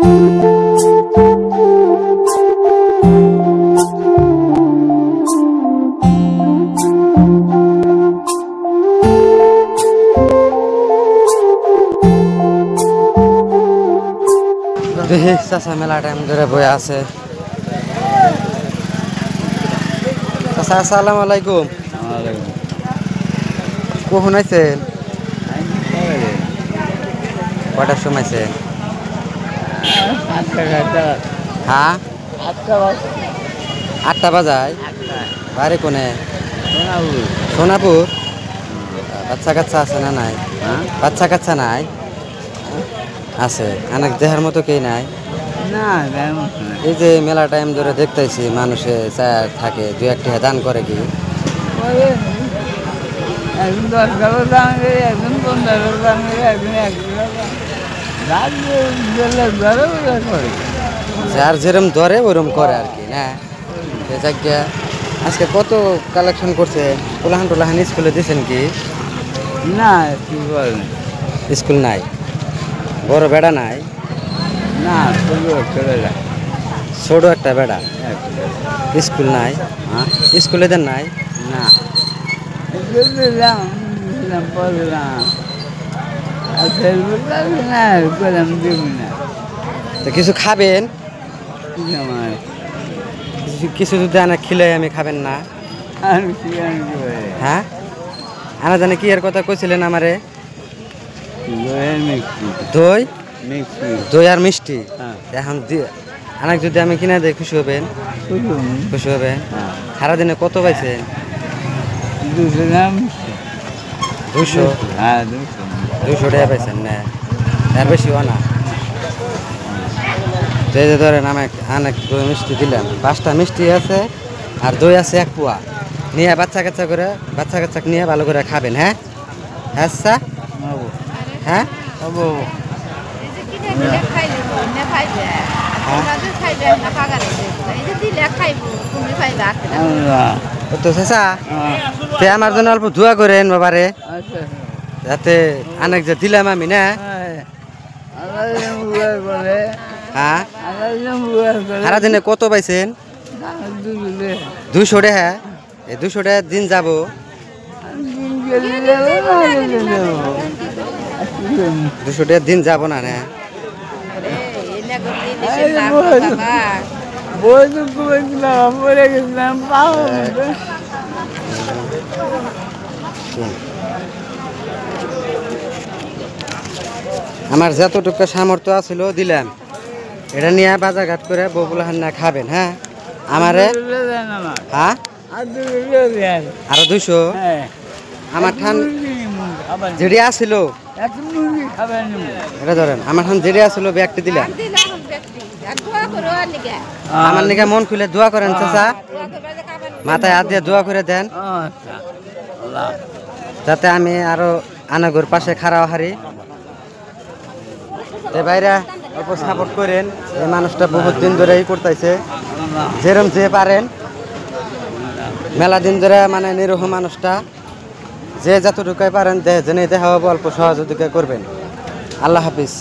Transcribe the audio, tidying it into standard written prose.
দেখি চাচা মেলা টাইম ধরে বয়ে আছে। চাচা আসসালামু আলাইকুম। কখন আইছেন? কটার সময় আইছেন? হ্যাঁ 8টা বাজায়। বাড়ি কোনে? সোনাপুর। বাচ্চা কাচ্চা আছে না নাই? বাচ্চা কাচ্চা নাই? আছে। অনেক দেহার মতো কেই নাই? না, এই যে মেলা টাইম ধরে দেখতেছি মানুষে থাকে, দু একটি দান করে কি? একদিন 10 টাকা দাম করে, একদিন 15 দাম করে, একদিন 1 টাকা করে। যার যেরম ধরে ওরম করে আর কি না? জায়গা আজকে কত কালেকশন করছে? পোলাহান টোলাহান স্কুলে দিয়েছেন কি? না, কি বলেন? স্কুল নাই, বড় বেড়া নাই? না, ছেলেরা ছোট একটা বেড়া। স্কুল নাই? স্কুলে দেন নাই? না, দিলাম পড়লাম আর ফেসবুক না করলাম দিব না। তো কিছু খাবেন? আমার কিছু যদি আনা খিলে আমি খাবেন না? আর হ্যাঁ, আনা জানে কি এর কথা কইছিলেন আমারে? দই, দই আর মিষ্টি। এখন আনাক যদি আমি কিনা দেই খুশি হবেন? খুশি হবেন। সারাদিনে কত পাইছেন? 200। হ্যাঁ, 200 টাকা পাইছেন না? তার বেশিও না। যে যে ধরেন আমি অনেক দই মিষ্টি দিলাম, 5টা মিষ্টি আছে আর দই আছে 1 পোয়া। নিয়ে বাচ্চা কাচ্চা নিয়ে ভালো করে খাবেন। হ্যাঁ আচ্ছা, হ্যাঁ তো চাচা তে আমার জন্য অল্প দোয়া করেন বাবারে, যাতে অনেক যে দিলাম আমি না। হ্যাঁ, সারাদিনে কত পাইছেন? 200 টাকা। এই 200 টাকা দিন যাব? 200 টাকা দিন যাব না না? আমার যতটুকু সামর্থ্য আছিল দিলাম, এটা নিয়ে বাজার ঘাট করে বগুলাহান না খাবেন। হ্যাঁ আমারে। হ্যাঁ আরো 200। আমার ঠান যেটি আসছিল এটা ধরেন, আমার ঠান যেটি আসছিল ব্যাগটি দিলাম। আমার নিকে মন খুলে দোয়া করেন চাচা, মাথায় হাত দিয়ে দোয়া করে দেন যাতে আমি আরো আনাগোর পাশে খাড়াও হারি। এ ভাইরা অল্প সাপোর্ট করেন, এই মানুষটা বহুত দিন ধরে করতেছে, যেরম যে পারেন মেলা দিন ধরে, মানে নিরহ মানুষটা, যে যতটুকুই পারেন জেনে দেখা হবে অল্প সহযোগিতা করবেন। আল্লাহ হাফিজ।